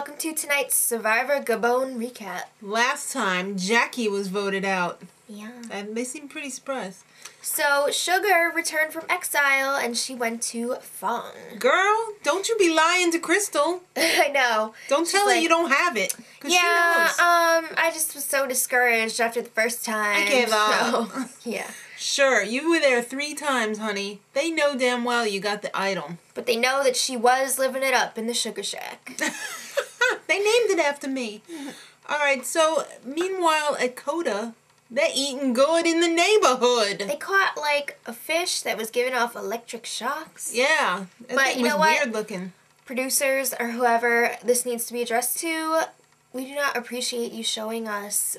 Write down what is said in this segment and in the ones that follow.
welcome to tonight's Survivor Gabon recap. Last time, Jacquie was voted out. Yeah. And they seem pretty surprised. So, Sugar returned from exile and she went to Fang. Girl, don't you be lying to Crystal. I know. Don't tell her you don't have it. Yeah, she knows. I just was so discouraged after the first time. I gave up. So, yeah. Sure, you were there 3 times, honey. They know damn well you got the idol. But they know that she was living it up in the Sugar Shack. They named it after me. Alright, so meanwhile at Kota, they're eating good in the neighborhood. They caught like a fish that was giving off electric shocks. Yeah, but you know was what? Weird looking. Producers or whoever this needs to be addressed to, we do not appreciate you showing us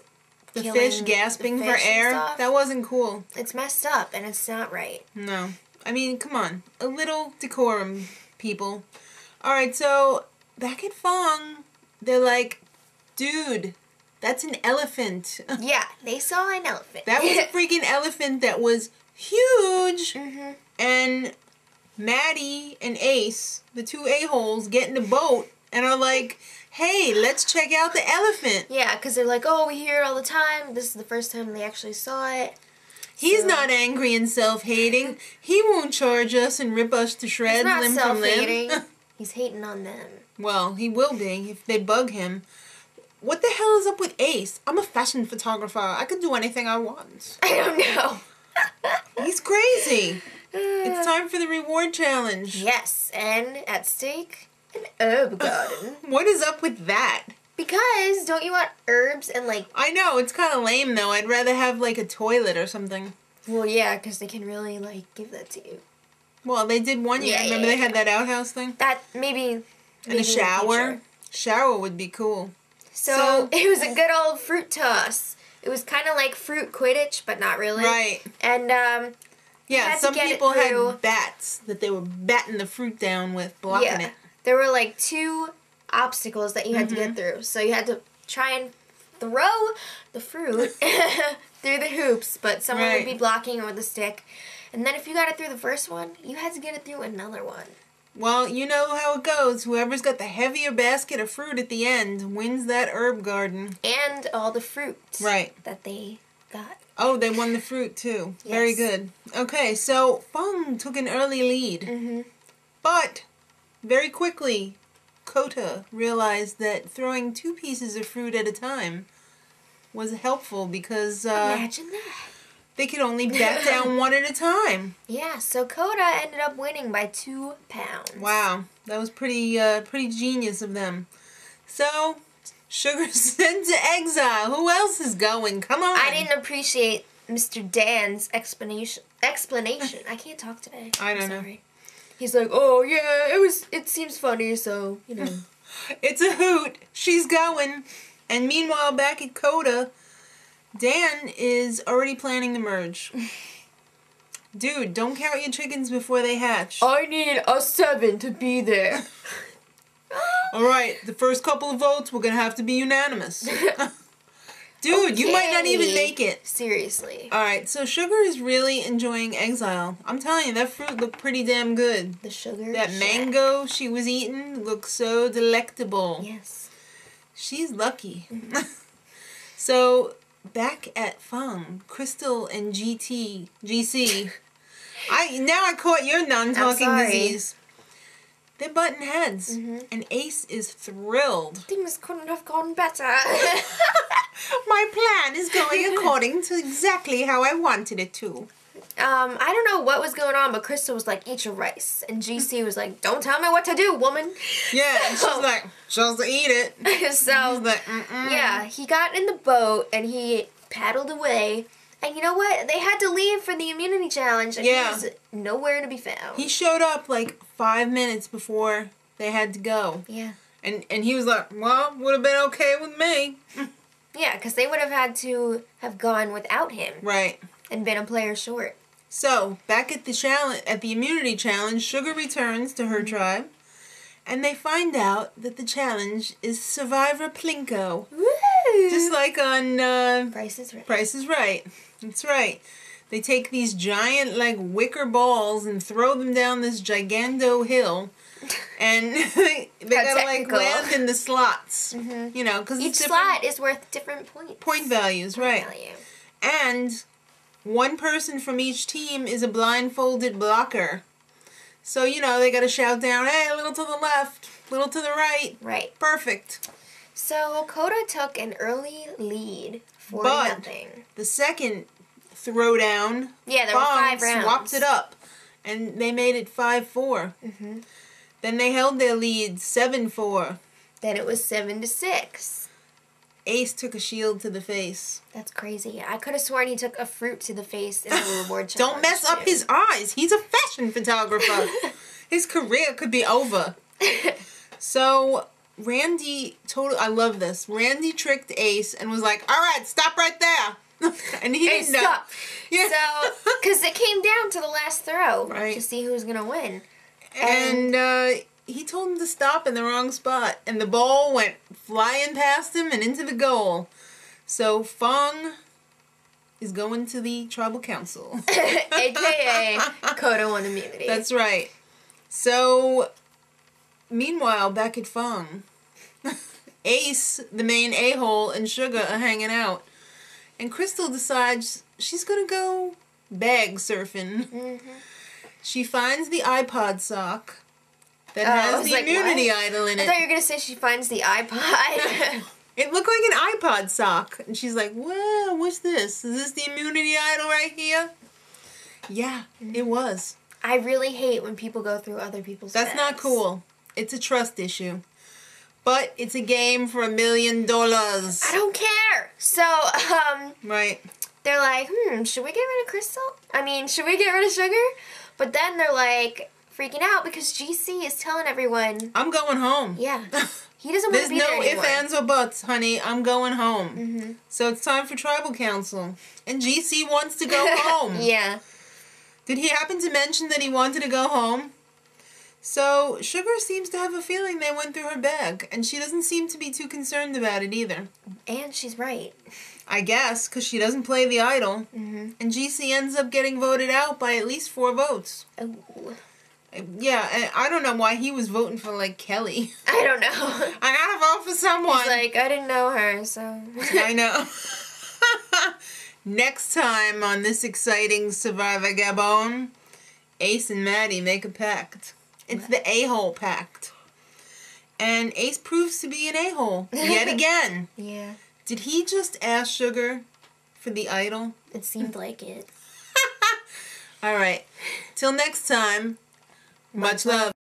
the fish gasping for air. That wasn't cool. It's messed up and it's not right. No. I mean, come on. A little decorum, people. Alright, so back at Fang, they're like, dude, that's an elephant. Yeah, they saw an elephant. That was a freaking elephant that was huge. Mm-hmm. And Maddie and Ace, the 2 a-holes, get in the boat and are like, hey, let's check out the elephant. Yeah, because they're like, oh, we hear it all the time. This is the first time they actually saw it. He's not angry and self-hating. He won't charge us and rip us to shreds limb from limb. He's hating on them. Well, he will be if they bug him. What the hell is up with Ace? I'm a fashion photographer. I could do anything I want. I don't know. He's crazy. It's time for the reward challenge. Yes, and at stake, an herb garden. What is up with that? Because don't you want herbs and like... I know, it's kind of lame though. I'd rather have like a toilet or something. Well, yeah, because they can really like give that to you. Well, they did one year. Remember they had that outhouse thing? That maybe and a shower. Shower would be cool. So it was a good old fruit toss. It was kind of like fruit Quidditch, but not really. Right. And yeah, some people had bats that they were batting the fruit down with, blocking it. There were like 2 obstacles that you had to get through. So you had to try and throw the fruit through the hoops, but someone would be blocking it with a stick. And then if you got it through the first one, you had to get it through another one. Well, you know how it goes. Whoever's got the heavier basket of fruit at the end wins that herb garden. And all the fruit that they got. Oh, they won the fruit too. Yes. Very good. Okay, so Fang took an early lead. But very quickly, Kota realized that throwing 2 pieces of fruit at a time was helpful because imagine that. They could only bat down 1 at a time. Yeah, so Kota ended up winning by 2 pounds. Wow, that was pretty genius of them. So Sugar sent to exile. Who else is going? Come on. I didn't appreciate Mr. Dan's explanation. I can't talk today. I don't know. He's like, oh yeah, it seems funny, so, you know. It's a hoot. She's going. And meanwhile, back at Kota, Dan is already planning the merge. Dude, don't count your chickens before they hatch. I need a 7 to be there. Alright, the first couple of votes, we're gonna have to be unanimous. Dude, you might not even make it. Seriously. Alright, so Sugar is really enjoying exile. I'm telling you, that fruit looked pretty damn good. The sugar That mango she was eating looked so delectable. Yes. She's lucky. So, back at Fang, Crystal and GC. Now I caught your non-talking disease. They're butting heads, and Ace is thrilled. Things couldn't have gone better. My plan is going according to exactly how I wanted it to. I don't know what was going on, but Crystal was like, eat your rice. And GC was like, don't tell me what to do, woman. Yeah, and she's like, just eat it. So, like, yeah, he got in the boat and he paddled away. And you know what? They had to leave for the immunity challenge, and he was nowhere to be found. He showed up like 5 minutes before they had to go. Yeah. And he was like, well, would have been okay with me. Yeah, because they would have had to have gone without him. Right. And been a player short. So, back at the immunity challenge, Sugar returns to her tribe. And they find out that the challenge is Survivor Plinko. Woo! Just like on Price is Right. Price is Right. That's right. They take these giant, like, wicker balls and throw them down this gigando hill. And they gotta like land in the slots. You know, because each slot is worth different points. Point values, right. And one person from each team is a blindfolded blocker. So, you know, they gotta shout down, hey, a little to the left, a little to the right. Right. Perfect. So, Kota took an early lead for nothing. The second throwdown, there were 5 rounds. Swapped it up, and they made it 5-4. Then they held their lead 7-4. Then it was 7-6. Ace took a shield to the face. That's crazy. I could have sworn he took a fruit to the face in the reward challenge. Don't mess up his eyes. He's a fashion photographer. His career could be over. So Randy I love this. Randy tricked Ace and was like, all right, stop right there. And he didn't know. Stop. Yeah. So, because it came down to the last throw to see who's going to win. And he told him to stop in the wrong spot. And the ball went flying past him and into the goal. So Fang is going to the tribal council. AKA Kota won immunity. That's right. So, meanwhile, back at Fang, Ace, the main a-hole, and Sugar are hanging out. And Crystal decides she's going to go bag surfing. She finds the iPod sock that has the immunity idol in it. I thought you were going to say she finds the iPod. It looked like an iPod sock. And she's like, well, what's this? Is this the immunity idol right here? Yeah, it was. I really hate when people go through other people's bags. That's not cool. It's a trust issue. But it's a game for $1 million. I don't care. So, right. They're like, should we get rid of Crystal? I mean, should we get rid of Sugar? But then they're like freaking out because GC is telling everyone, I'm going home. Yeah. He doesn't want to be there anymore. There's no ifs, ands, or buts, honey. I'm going home. So it's time for tribal council. And GC wants to go home. Yeah. Did he happen to mention that he wanted to go home? So, Sugar seems to have a feeling they went through her bag, and she doesn't seem to be too concerned about it either. And she's right. I guess, because she doesn't play the idol. And GC ends up getting voted out by at least 4 votes. Oh. Yeah, and I don't know why he was voting for, like, Kelly. I don't know. I gotta vote for someone. He's like, I didn't know her, so... I know. Next time on this exciting Survivor Gabon, Ace and Maddie make a pact. It's the a-hole pact. And Ace proves to be an a-hole yet again. Yeah. Did he just ask Sugar for the idol? It seemed like it. All right. Till next time, much love.